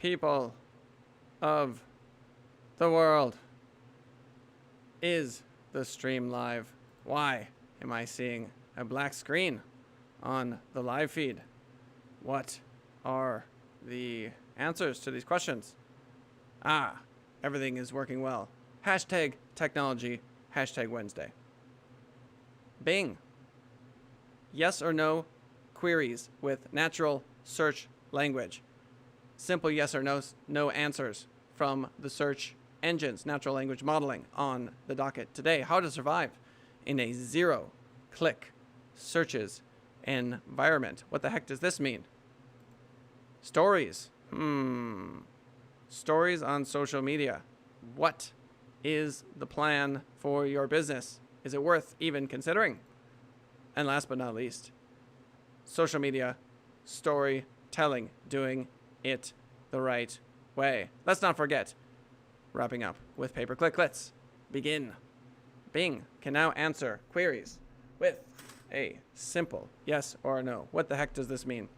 people of the world. Is the stream live? Why am I seeing a black screen on the live feed? What are the answers to these questions? Everything is working well. Hashtag technology, hashtag Wednesday. Bing. Yes or no queries with natural search language. Simple yes or no answers from the search engines, natural language modeling on the docket today. How to survive in a zero-click searches environment. What the heck does this mean? Stories. Stories on social media. What is the plan for your business? Is it worth even considering? And last but not least, social media storytelling, doing it the right way. Let's not forget, wrapping up with pay-per-click. Let's begin. Bing can now answer queries with a simple yes or no. What the heck does this mean?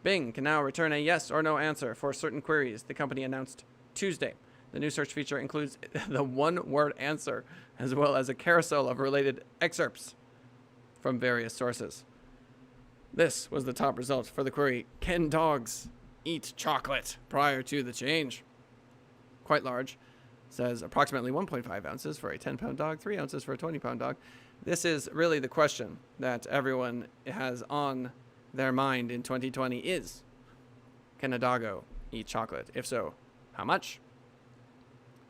Bing can now return a yes or no answer for certain queries the company announced Tuesday. The new search feature includes the one-word answer as well as a carousel of related excerpts from various sources. This was the top result for the query, can dogs eat chocolate, prior to the change? Quite large. Says approximately 1.5 ounces for a 10-pound dog, 3 ounces for a 20-pound dog. This is really the question that everyone has on their mind in 2020 is, can a doggo eat chocolate? If so, how much?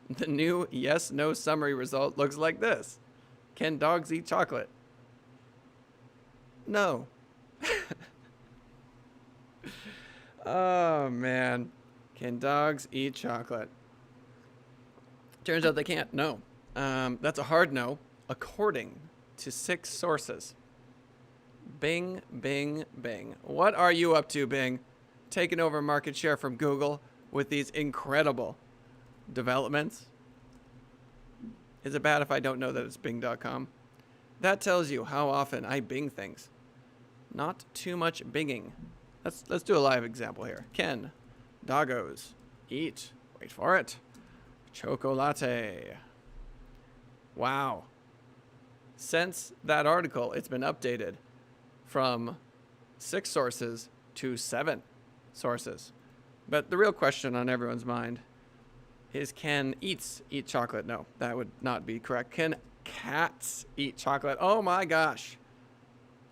The new yes-no summary result looks like this. Can dogs eat chocolate? No. Oh, man. Can dogs eat chocolate? Turns out they can't. No. That's a hard no, according to 6 sources. Bing, Bing, Bing. What are you up to, Bing? Taking over market share from Google with these incredible developments? Is it bad if I don't know that it's Bing.com? That tells you how often I Bing things. Not too much binging. Let's do a live example here. Can doggos eat, wait for it, chocolate? Wow. Since that article, it's been updated from 6 sources to 7 sources. But the real question on everyone's mind is, can eats eat chocolate? No, that would not be correct. Can cats eat chocolate? Oh my gosh.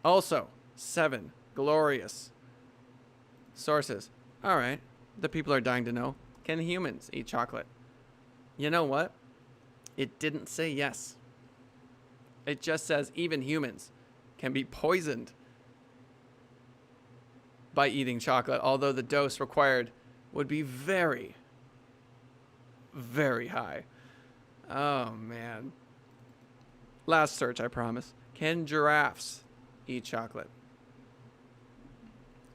Also, 7 glorious sources. All right, the people are dying to know. Can humans eat chocolate? You know what? It didn't say yes. It just says even humans can be poisoned by eating chocolate, although the dose required would be very, very high. Oh, man. Last search, I promise. Can giraffes eat chocolate?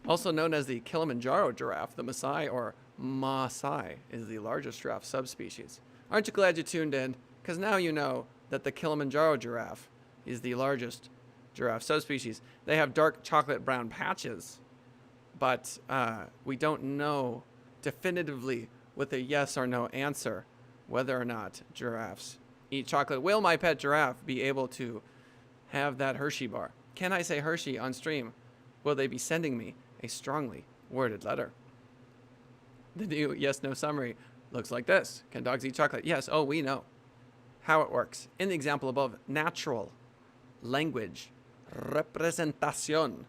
Also known as the Kilimanjaro giraffe, the Maasai or Maasai is the largest giraffe subspecies. Aren't you glad you tuned in? Because now you know that the Kilimanjaro giraffe is the largest giraffe subspecies. They have dark chocolate brown patches, but we don't know definitively with a yes or no answer whether or not giraffes eat chocolate. Will my pet giraffe be able to have that Hershey bar? Can I say Hershey on stream? Will they be sending me a strongly worded letter? The new yes-no summary looks like this. Can dogs eat chocolate? Yes. Oh, we know how it works. In the example above, natural language representation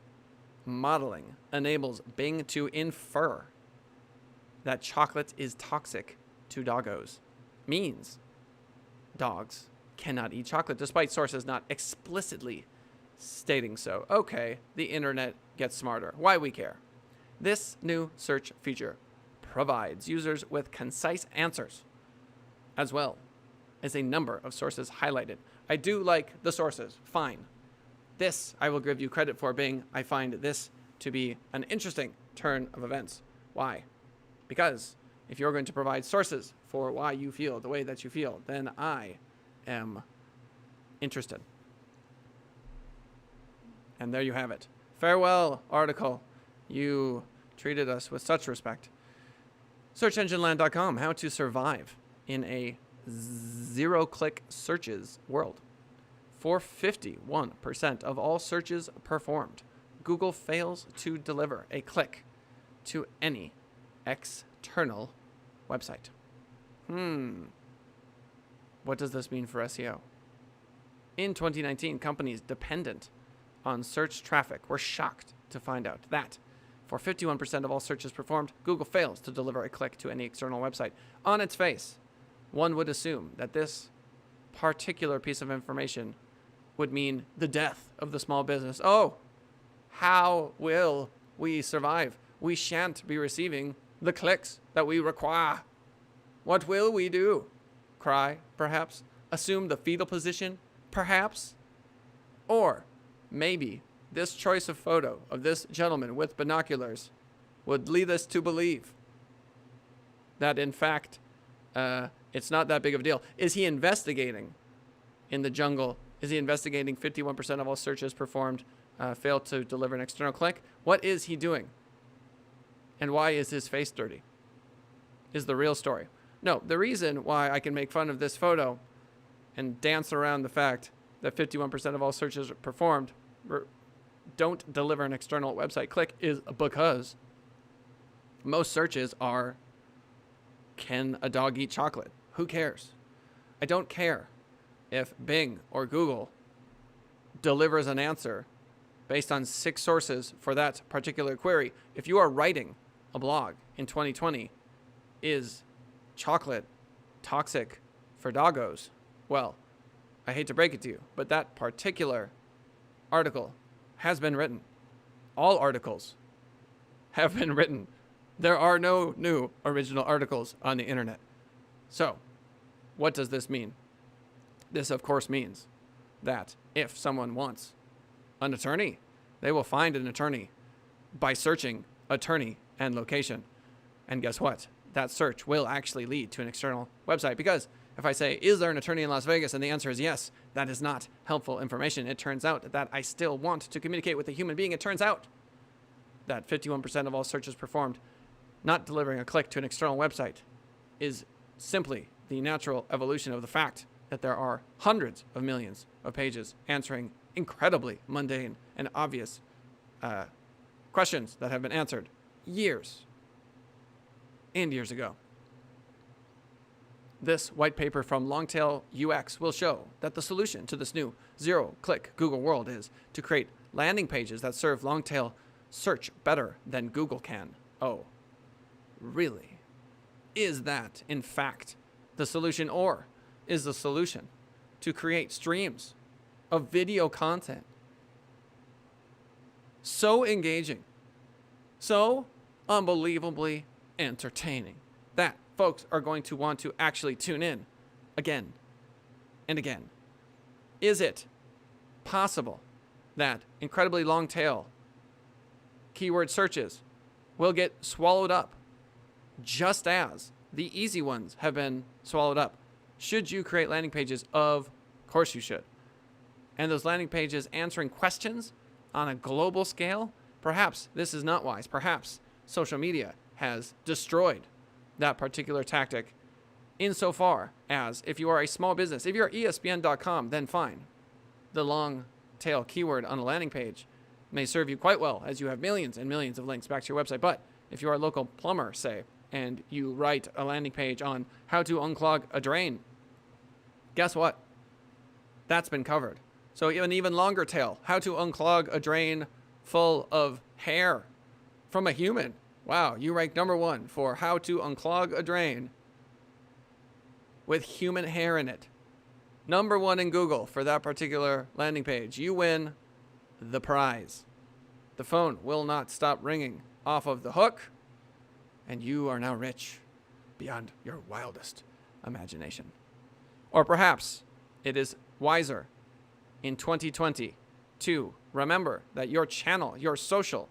modeling enables Bing to infer that chocolate is toxic to doggos. Means dogs cannot eat chocolate, despite sources not explicitly stating so. Okay, the internet gets smarter. Why we care? This new search feature provides users with concise answers, as well as a number of sources highlighted. I do like the sources. Fine. This I will give you credit for, Bing. I find this to be an interesting turn of events. Why? Because if you're going to provide sources for why you feel the way that you feel, then I am interested. And there you have it. Farewell, article. You treated us with such respect. SearchEngineLand.com, how to survive in a zero-click searches world. For 51% of all searches performed, Google fails to deliver a click to any external website. What does this mean for SEO? In 2019, companies dependent on search traffic were shocked to find out that for 51% of all searches performed, Google fails to deliver a click to any external website. On its face, one would assume that this particular piece of information would mean the death of the small business. Oh, how will we survive? We shan't be receiving the clicks that we require. What will we do? Cry, perhaps? Assume the fetal position, perhaps? Or maybe this choice of photo of this gentleman with binoculars would lead us to believe that, in fact, it's not that big of a deal. Is he investigating in the jungle? Is he investigating 51% of all searches performed failed to deliver an external click? What is he doing? And why is his face dirty? Is the real story. No, the reason why I can make fun of this photo and dance around the fact that 51% of all searches performed don't deliver an external website click is because most searches are, can a dog eat chocolate? Who cares? I don't care if Bing or Google delivers an answer based on 6 sources for that particular query. If you are writing a blog in 2020, is chocolate toxic for doggos? Well, I hate to break it to you, but that particular article has been written. All articles have been written. There are no new original articles on the internet. So, what does this mean? This, of course, means that if someone wants an attorney, they will find an attorney by searching attorney and location. And guess what? That search will actually lead to an external website, because if I say, is there an attorney in Las Vegas? And the answer is yes, that is not helpful information. It turns out that I still want to communicate with a human being. It turns out that 51% of all searches performed not delivering a click to an external website is simply the natural evolution of the fact that there are hundreds of millions of pages answering incredibly mundane and obvious questions that have been answered years and years ago. This white paper from Longtail UX will show that the solution to this new zero-click Google world is to create landing pages that serve long-tail search better than Google can. Oh, really? Is that, in fact, the solution? Or is the solution to create streams of video content so engaging, so unbelievably entertaining that folks are going to want to actually tune in again and again? Is it possible that incredibly long tail keyword searches will get swallowed up just as the easy ones have been swallowed up? Should you create landing pages? Of course you should. And those landing pages answering questions on a global scale? Perhaps this is not wise. Perhaps social media has destroyed that particular tactic, insofar as if you are a small business, if you're ESPN.com, then fine. The long tail keyword on a landing page may serve you quite well, as you have millions and millions of links back to your website. But if you're a local plumber, say, and you write a landing page on how to unclog a drain, guess what? That's been covered. So an even longer tail, how to unclog a drain full of hair from a human. Wow, you rank number 1 for how to unclog a drain with human hair in it. Number 1 in Google for that particular landing page. You win the prize. The phone will not stop ringing off of the hook, and you are now rich beyond your wildest imagination. Or perhaps it is wiser in 2020 to remember that your channel, your social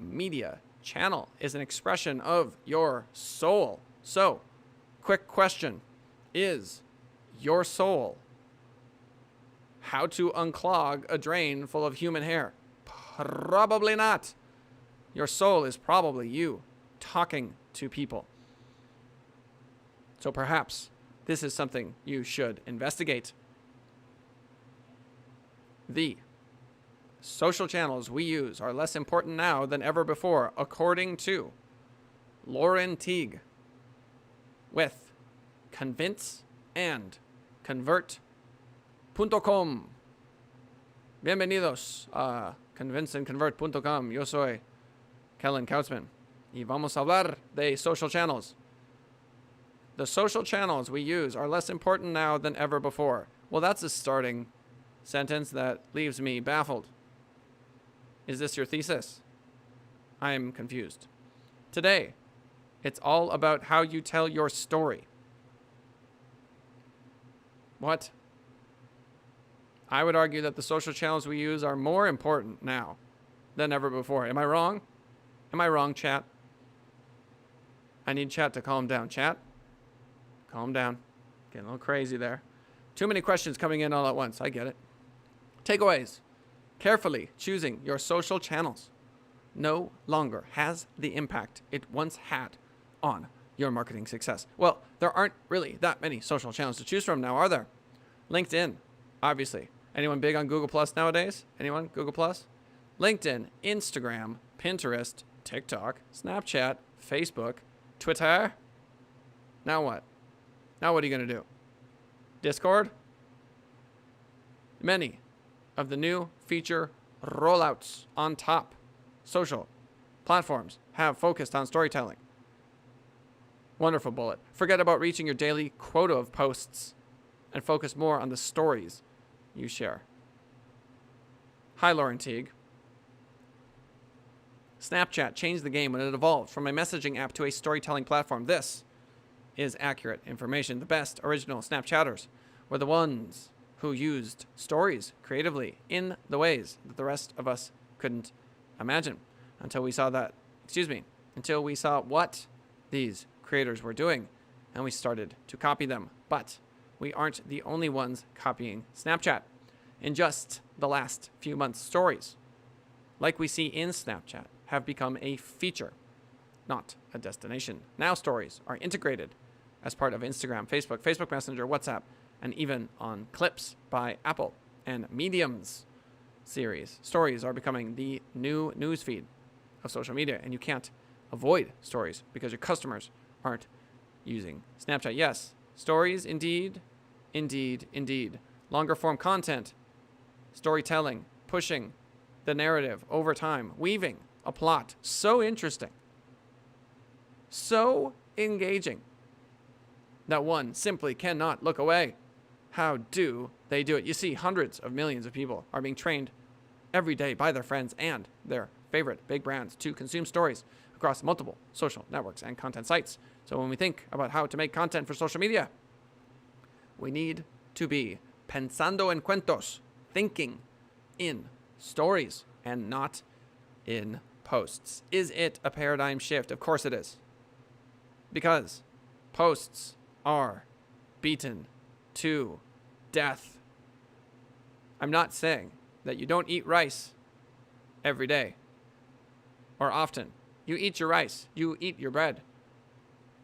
media channel, is an expression of your soul. So, quick question. Is your soul how to unclog a drain full of human hair? Probably not. Your soul is probably you talking to people. So perhaps this is something you should investigate. The social channels we use are less important now than ever before, according to Lauren Teague with Convince and Convert.com. Bienvenidos a convinceandconvert.com. Yo soy Kellen Kautzman y vamos a hablar de social channels. The social channels we use are less important now than ever before. Well, that's a starting sentence that leaves me baffled. Is this your thesis? I'm confused. Today, it's all about how you tell your story. What? I would argue that the social channels we use are more important now than ever before. Am I wrong? Am I wrong, chat? I need chat to calm down. Chat, calm down. Getting a little crazy there. Too many questions coming in all at once. I get it. Takeaways. Carefully choosing your social channels no longer has the impact it once had on your marketing success. Well, there aren't really that many social channels to choose from now, are there? LinkedIn, obviously. Anyone big on Google Plus nowadays? Anyone? Google Plus? LinkedIn, Instagram, Pinterest, TikTok, Snapchat, Facebook, Twitter. Now what? Now what are you going to do? Discord? Many of the new feature rollouts on top social platforms have focused on storytelling. Wonderful bullet. Forget about reaching your daily quota of posts and focus more on the stories you share. Hi, Lauren Teague. Snapchat changed the game when it evolved from a messaging app to a storytelling platform. This is accurate information. The best original Snapchatters were the ones who used stories creatively in the ways that the rest of us couldn't imagine until we saw what these creators were doing and we started to copy them. But we aren't the only ones copying Snapchat. In just the last few months, stories, like we see in Snapchat, have become a feature, not a destination. Now stories are integrated as part of Instagram, Facebook, Facebook Messenger, WhatsApp, and even on Clips by Apple and Medium's series. Stories are becoming the new newsfeed of social media, and you can't avoid stories because your customers aren't using Snapchat. Yes, stories, indeed. Longer form content, storytelling, pushing the narrative over time, weaving a plot. So interesting, so engaging that one simply cannot look away. How do they do it? You see, hundreds of millions of people are being trained every day by their friends and their favorite big brands to consume stories across multiple social networks and content sites. So when we think about how to make content for social media, we need to be pensando en cuentos, thinking in stories and not in posts. Is it a paradigm shift? Of course it is. Because posts are beaten to death. I'm not saying that you don't eat rice every day or often. You eat your rice, you eat your bread.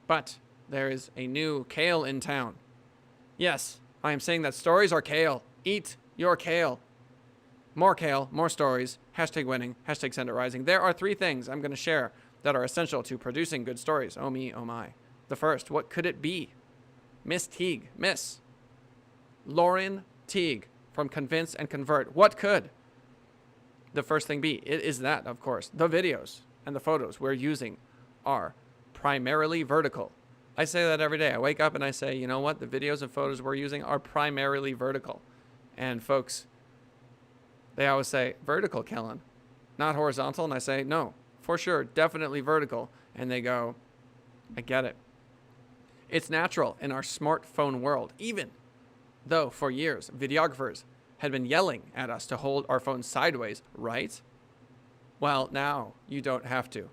But there is a new kale in town. Yes, I am saying that stories are kale. Eat your kale. More kale, more stories. Hashtag winning, hashtag send it rising. There are 3 things I'm going to share that are essential to producing good stories. Oh me, oh my. The first, what could it be? Miss Lauren Teague from Convince and Convert. What could the first thing be? It is that, of course, the videos and the photos we're using are primarily vertical. I say that every day. I wake up and I say, you know what? The videos and photos we're using are primarily vertical. And folks, they always say, vertical, Kellen, not horizontal. And I say, no, for sure, definitely vertical. And they go, I get it. It's natural in our smartphone world, even though for years videographers had been yelling at us to hold our phones sideways, right? Well, now you don't have to.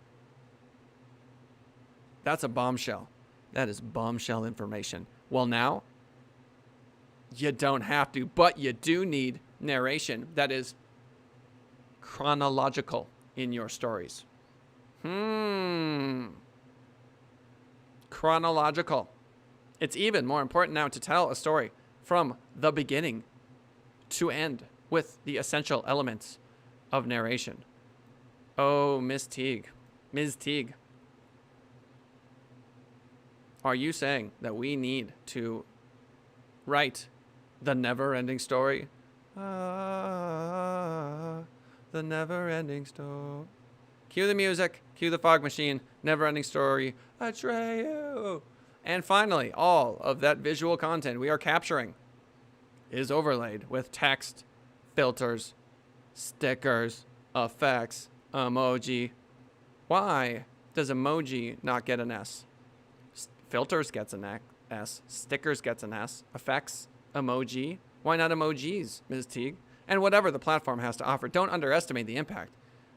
That's a bombshell. That is bombshell information. Well, now you don't have to, but you do need narration that is chronological in your stories. Chronological. It's even more important now to tell a story from the beginning to end with the essential elements of narration. Oh, Ms. Teague. Are you saying that we need to write the never-ending story? The never-ending story. Cue the music. Cue the fog machine. Never-ending story. Atreyu. And finally, all of that visual content we are capturing is overlaid with text, filters, stickers, effects, emoji. Why does emoji not get an S? Filters gets an S. Stickers gets an S. Effects, emoji. Why not emojis, Ms. Teague? And whatever the platform has to offer, don't underestimate the impact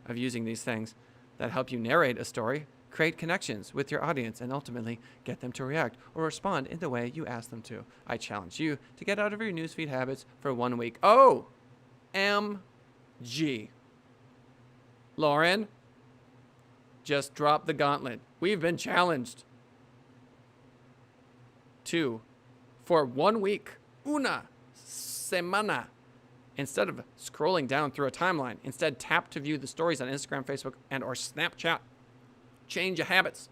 of using these things that help you narrate a story, create connections with your audience, and ultimately get them to react or respond in the way you ask them to. I challenge you to get out of your newsfeed habits for 1 week. OMG. Lauren, just drop the gauntlet. We've been challenged to, for 1 week, una semana, instead of scrolling down through a timeline, instead tap to view the stories on Instagram, Facebook, and or Snapchat. Change your habits.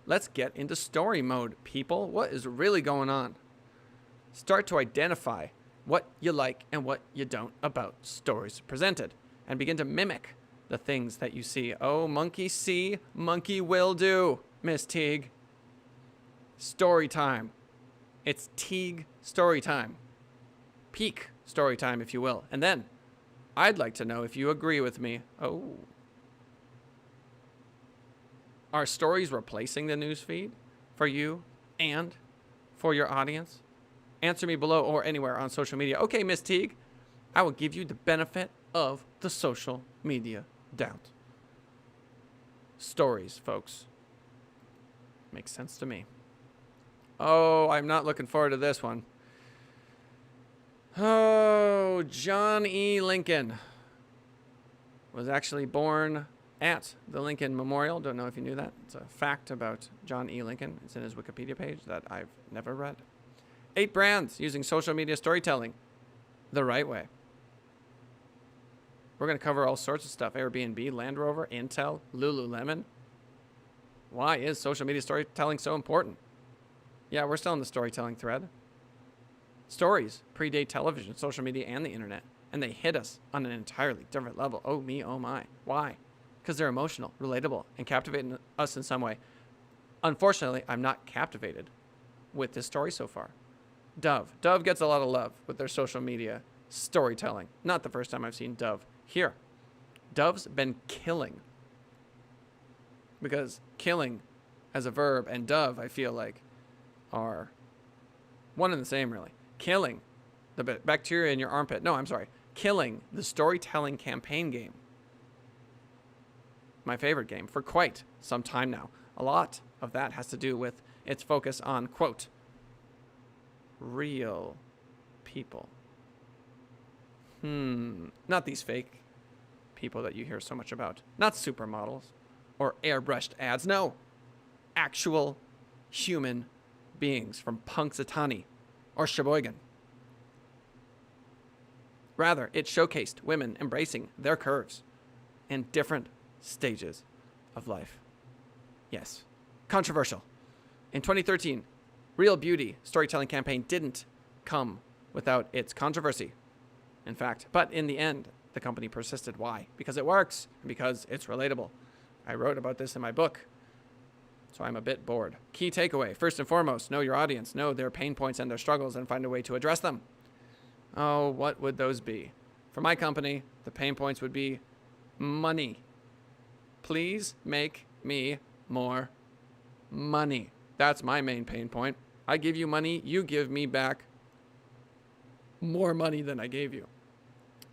Let's get into story mode, people. What is really going on? Start to identify what you like and what you don't about stories presented, and begin to mimic the things that you see. Oh, monkey see, monkey will do, Miss Teague. Story time. It's Teague story time. Peak story time, if you will. And then I'd like to know if you agree with me. Oh. Are stories replacing the newsfeed for you and for your audience? Answer me below or anywhere on social media. Okay, Miss Teague, I will give you the benefit of the social media doubt. Stories, folks. Makes sense to me. Oh, I'm not looking forward to this one. Oh, John E. Lincoln was actually born at the Lincoln Memorial. Don't know if you knew that. It's a fact about John E. Lincoln. It's in his Wikipedia page that I've never read. 8 brands using social media storytelling the right way. We're going to cover all sorts of stuff. Airbnb, Land Rover, Intel, Lululemon. Why is social media storytelling so important? Yeah, we're still in the storytelling thread. Stories predate television, social media, and the internet. And they hit us on an entirely different level. Oh me, oh my. Why? Because they're emotional, relatable, and captivating us in some way. Unfortunately, I'm not captivated with this story so far. Dove gets a lot of love with their social media storytelling. Not the first time I've seen Dove here. Dove's been killing. Because killing as a verb and dove, I feel like, are one and the same, really. Killing the bacteria in your armpit. No, I'm sorry. Killing the storytelling campaign game. My favorite game for quite some time now. A lot of that has to do with its focus on, quote, real people. Not these fake people that you hear so much about. Not supermodels or airbrushed ads. No. Actual human beings from Punxsutawney or Sheboygan. Rather, it showcased women embracing their curves in different stages of life. Yes. Controversial. In 2013, Real Beauty storytelling campaign didn't come without its controversy. In fact, but in the end, the company persisted. Why? Because it works and because it's relatable. I wrote about this in my book, so I'm a bit bored. Key takeaway. First and foremost, know your audience, know their pain points and their struggles, and find a way to address them. Oh, what would those be? For my company, the pain points would be money. Please make me more money. That's my main pain point. I give you money, you give me back more money than I gave you.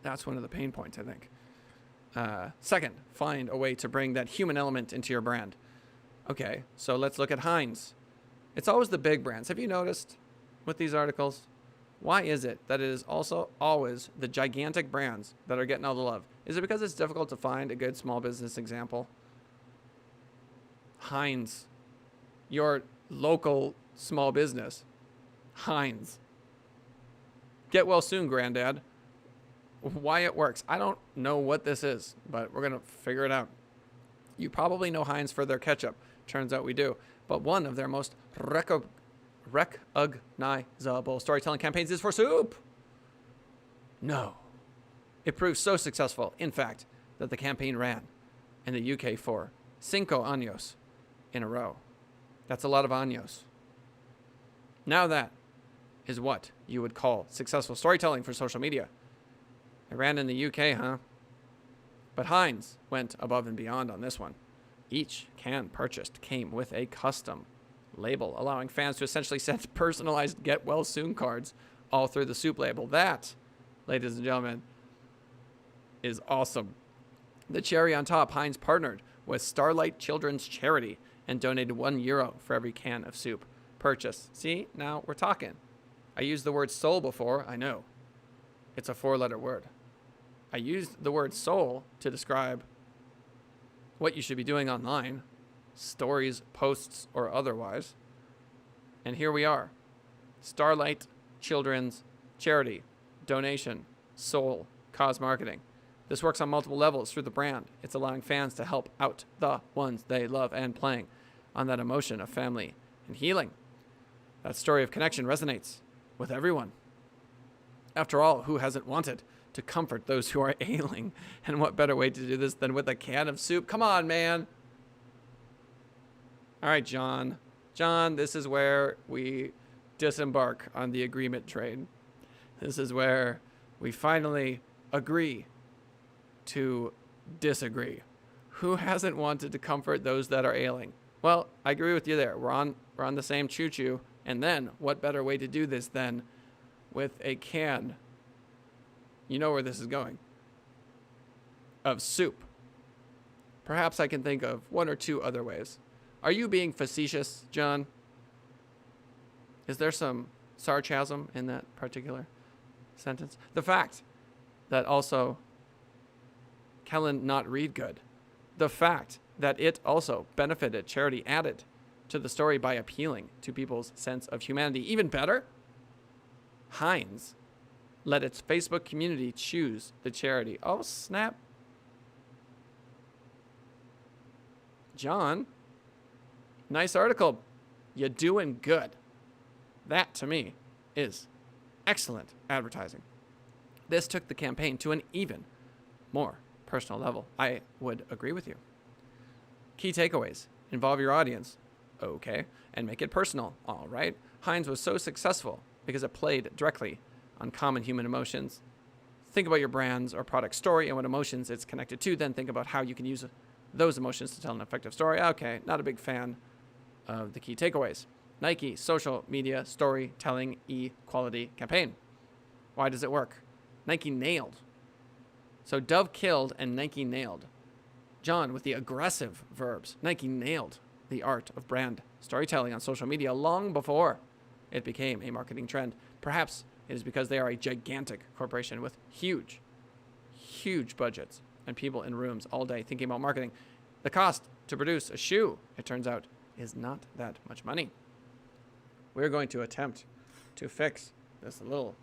That's one of the pain points, I think. Second, find a way to bring that human element into your brand. Okay, so let's look at Heinz. It's always the big brands. Have you noticed with these articles? Why is it that it is also always the gigantic brands that are getting all the love? Is it because it's difficult to find a good small business example? Heinz, your local small business. Heinz. Get well soon, Granddad. Why it works. I don't know what this is, but we're going to figure it out. You probably know Heinz for their ketchup. Turns out we do. But one of their most recognizable storytelling campaigns is for soup. No. It proved so successful, in fact, that the campaign ran in the UK for 5 años in a row. That's a lot of años. Now that is what you would call successful storytelling for social media. It ran in the UK, huh? But Heinz went above and beyond on this one. Each can purchased came with a custom label, allowing fans to essentially send personalized get well soon cards all through the soup label. That, ladies and gentlemen, is awesome. The cherry on top, Heinz partnered with Starlight Children's Charity and donated €1 for every can of soup purchased. See, now we're talking. I used the word soul before. I know. It's a 4-letter word. I used the word soul to describe what you should be doing online, stories, posts, or otherwise. And here we are. Starlight Children's Charity, donation, soul, cause marketing. This works on multiple levels through the brand. It's allowing fans to help out the ones they love and playing on that emotion of family and healing. That story of connection resonates with everyone. After all, who hasn't wanted to comfort those who are ailing? And what better way to do this than with a can of soup? Come on, man. All right, John. John, this is where we disembark on the agreement train. This is where we finally agree to disagree. Who hasn't wanted to comfort those that are ailing? Well, I agree with you there. We're on the same choo-choo. And then, what better way to do this than with a can, you know where this is going, of soup. Perhaps I can think of 1 or 2 other ways. Are you being facetious, John? Is there some sarcasm in that particular sentence? The fact that also Kellen not read good. The fact that it also benefited charity added to the story by appealing to people's sense of humanity. Even better, Heinz let its Facebook community choose the charity. Oh, snap. John, nice article. You're doing good. That, to me, is excellent advertising. This took the campaign to an even more personal level. I would agree with you. Key takeaways. Involve your audience. Okay. And make it personal. All right. Heinz was so successful because it played directly on common human emotions. Think about your brand's or product story and what emotions it's connected to. Then think about how you can use those emotions to tell an effective story. Okay. Not a big fan of the key takeaways. Nike social media storytelling equality campaign. Why does it work? Nike nailed. So Dove killed and Nike nailed. John with the aggressive verbs. Nike nailed the art of brand storytelling on social media long before it became a marketing trend. Perhaps it is because they are a gigantic corporation with huge budgets and people in rooms all day thinking about marketing. The cost to produce a shoe, it turns out, is not that much money. We're going to attempt to fix this little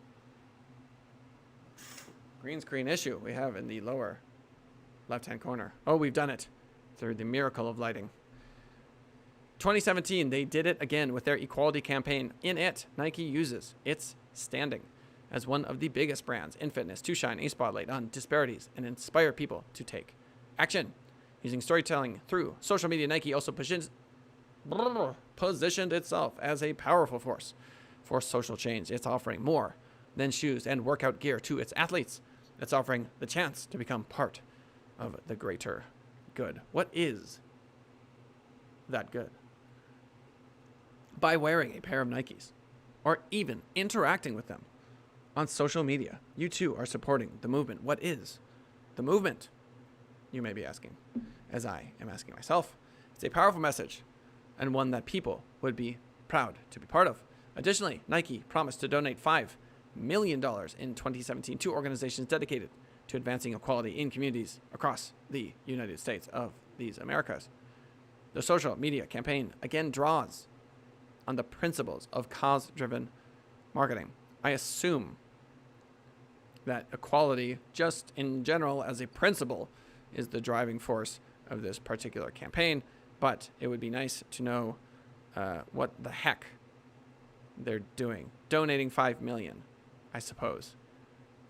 green screen issue we have in the lower left-hand corner. Oh, we've done it through the miracle of lighting. 2017, they did it again with their equality campaign. In it, Nike uses its standing as one of the biggest brands in fitness to shine a spotlight on disparities and inspire people to take action. Using storytelling through social media, Nike also positioned itself as a powerful force for social change. It's offering more than shoes and workout gear to its athletes. It's offering the chance to become part of the greater good. What is that good? By wearing a pair of Nikes or even interacting with them on social media, you too are supporting the movement. What is the movement? You may be asking, as I am asking myself. It's a powerful message and one that people would be proud to be part of. Additionally, Nike promised to donate $5 million in 2017 to organizations dedicated to advancing equality in communities across the United States of these Americas. The social media campaign again draws on the principles of cause-driven marketing. I assume that equality, just in general as a principle, is the driving force of this particular campaign, but it would be nice to know what the heck they're doing. Donating $5 million, I suppose,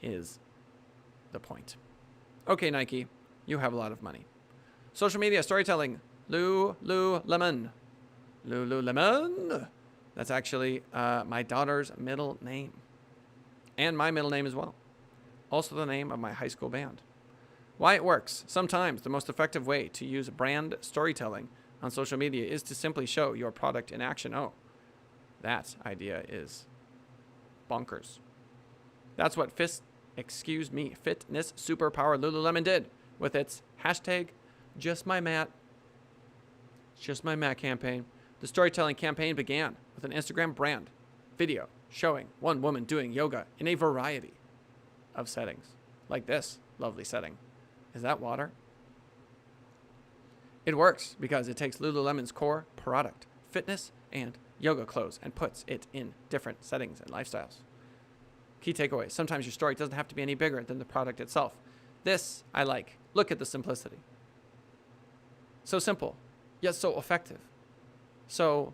is the point. Okay, Nike, you have a lot of money. Social media storytelling, Lululemon. Lululemon. That's actually my daughter's middle name, and my middle name as well. Also the name of my high school band. Why it works. Sometimes the most effective way to use brand storytelling on social media is to simply show your product in action. Oh, that idea is bonkers. That's what Fitness Superpower Lululemon did with its hashtag #JustMyMat campaign. The storytelling campaign began with an Instagram brand video showing one woman doing yoga in a variety of settings, like this lovely setting. Is that water? It works because it takes Lululemon's core product, fitness and yoga clothes, and puts it in different settings and lifestyles. Key takeaways. Sometimes your story doesn't have to be any bigger than the product itself. This I like. Look at the simplicity. So simple, yet so effective. So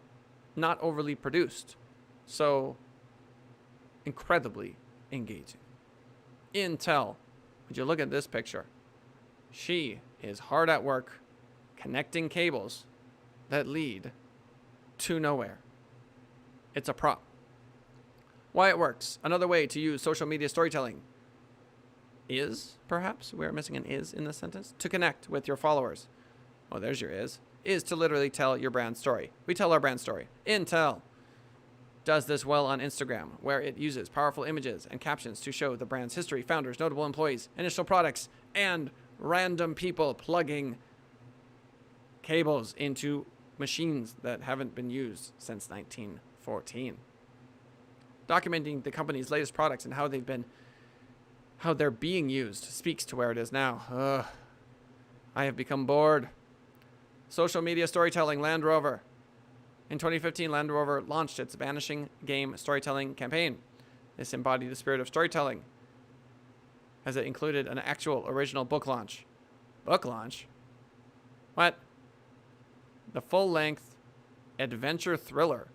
not overly produced. So incredibly engaging. Intel. Would you look at this picture? She is hard at work connecting cables that lead to nowhere. It's a prop. Why it works. Another way to use social media storytelling is, perhaps, we're missing an is in this sentence, to connect with your followers. Oh, there's your is to literally tell your brand story. We tell our brand story. Intel does this well on Instagram, where it uses powerful images and captions to show the brand's history, founders, notable employees, initial products, and random people plugging cables into machines that haven't been used since 1914. Documenting the company's latest products and how they're being used speaks to where it is now. I have become bored. Social media storytelling, Land Rover. In 2015, Land Rover launched its Vanishing Game storytelling campaign. This embodied the spirit of storytelling, as it included an actual original book launch. Book launch? What? The full-length adventure thriller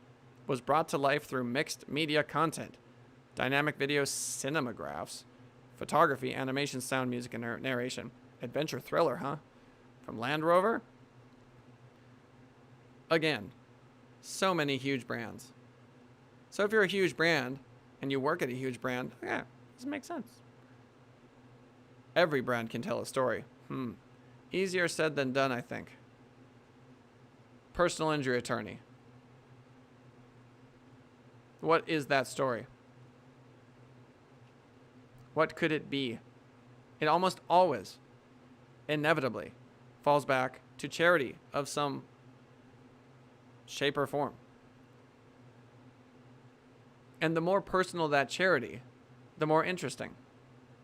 was brought to life through mixed media content, dynamic video cinemagraphs, photography, animation, sound, music, and narration. Adventure thriller, huh? From Land Rover? Again, so many huge brands. So if you're a huge brand and you work at a huge brand, yeah, this makes sense. Every brand can tell a story. Easier said than done, I think. Personal injury attorney. What is that story? What could it be? It almost always, inevitably, falls back to charity of some shape or form. And the more personal that charity, the more interesting.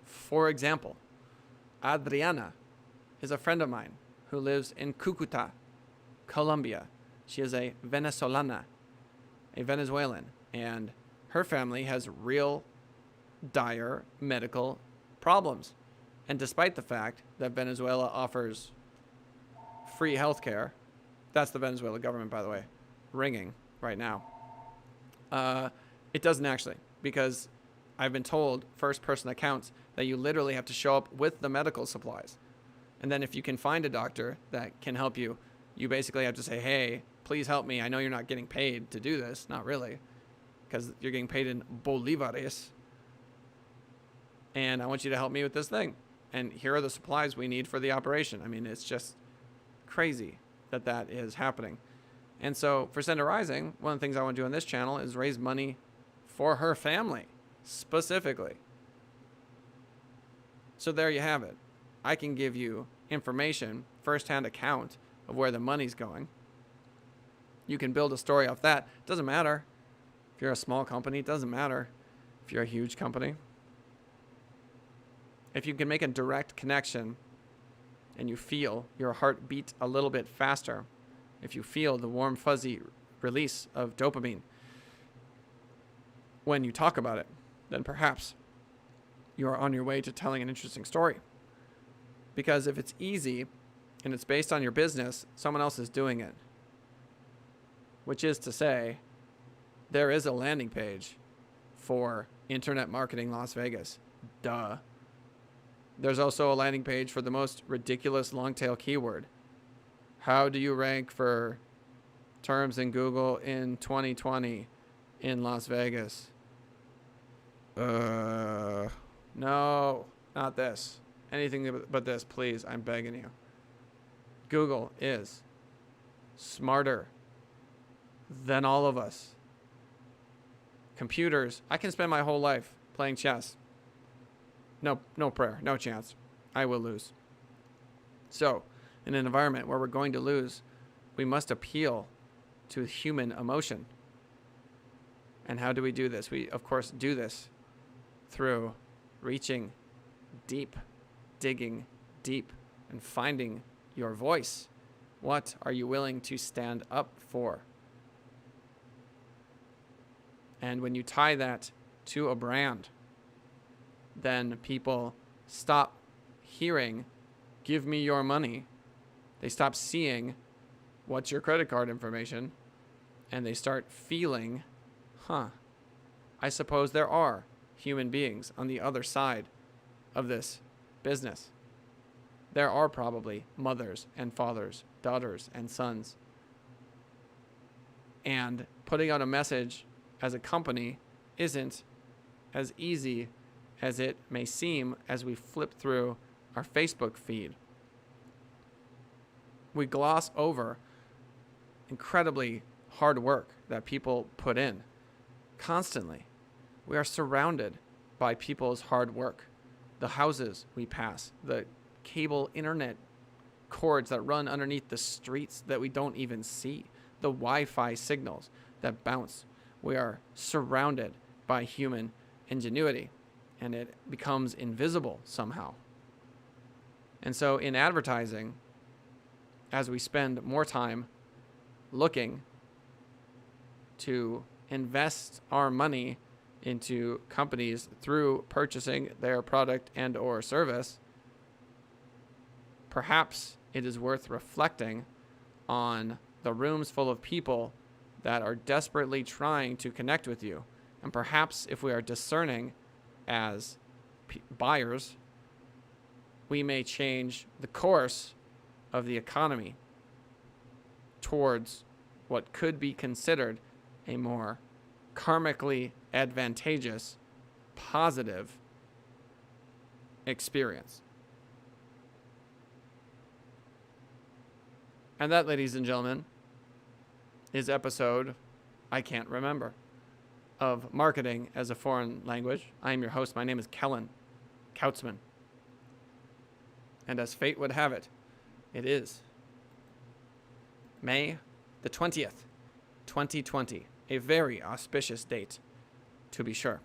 For example, Adriana is a friend of mine who lives in Cucuta, Colombia. She is a Venezuelan, and her family has real dire medical problems. And despite the fact that Venezuela offers free healthcare, that's the Venezuela government, by the way, ringing right now. It doesn't actually, because I've been told first-person accounts that you literally have to show up with the medical supplies. And then if you can find a doctor that can help you, you basically have to say, hey, please help me. I know you're not getting paid to do this. Not really, because you're getting paid in bolívares. And I want you to help me with this thing. And here are the supplies we need for the operation. I mean, it's just crazy that that is happening. And so for Sender Rising, one of the things I want to do on this channel is raise money for her family, specifically. So there you have it. I can give you information, firsthand account of where the money's going. You can build a story off that. It doesn't matter if you're a small company. It doesn't matter if you're a huge company. If you can make a direct connection and you feel your heart beat a little bit faster, if you feel the warm, fuzzy release of dopamine when you talk about it, then perhaps you are on your way to telling an interesting story. Because if it's easy and it's based on your business, someone else is doing it. Which is to say, there is a landing page for Internet Marketing Las Vegas. Duh. There's also a landing page for the most ridiculous long-tail keyword. How do you rank for terms in Google in 2020 in Las Vegas? No, not this. Anything but this, please. I'm begging you. Google is smarter than all of us. Computers, I can spend my whole life playing chess. No prayer, no chance. I will lose. So, in an environment where we're going to lose, we must appeal to human emotion. And how do we do this? We, of course, do this through reaching deep, digging deep, and finding your voice. What are you willing to stand up for? And when you tie that to a brand, then people stop hearing, give me your money. They stop seeing what's your credit card information, and they start feeling, I suppose there are human beings on the other side of this business. There are probably mothers and fathers, daughters and sons. And putting out a message as a company isn't as easy as it may seem as we flip through our Facebook feed. We gloss over incredibly hard work that people put in constantly. We are surrounded by people's hard work. The houses we pass, the cable internet cords that run underneath the streets that we don't even see, the Wi-Fi signals that bounce. We are surrounded by human ingenuity, and it becomes invisible somehow. And so in advertising, as we spend more time looking to invest our money into companies through purchasing their product and or service, perhaps it is worth reflecting on the rooms full of people that are desperately trying to connect with you. And perhaps if we are discerning as buyers, we may change the course of the economy towards what could be considered a more karmically advantageous, positive experience. And that, ladies and gentlemen, is episode, I can't remember, of Marketing as a Foreign Language. I am your host. My name is Kellen Kautzman. And as fate would have it, it is May the 20th, 2020. A very auspicious date, to be sure.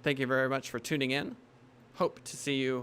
Thank you very much for tuning in. Hope to see you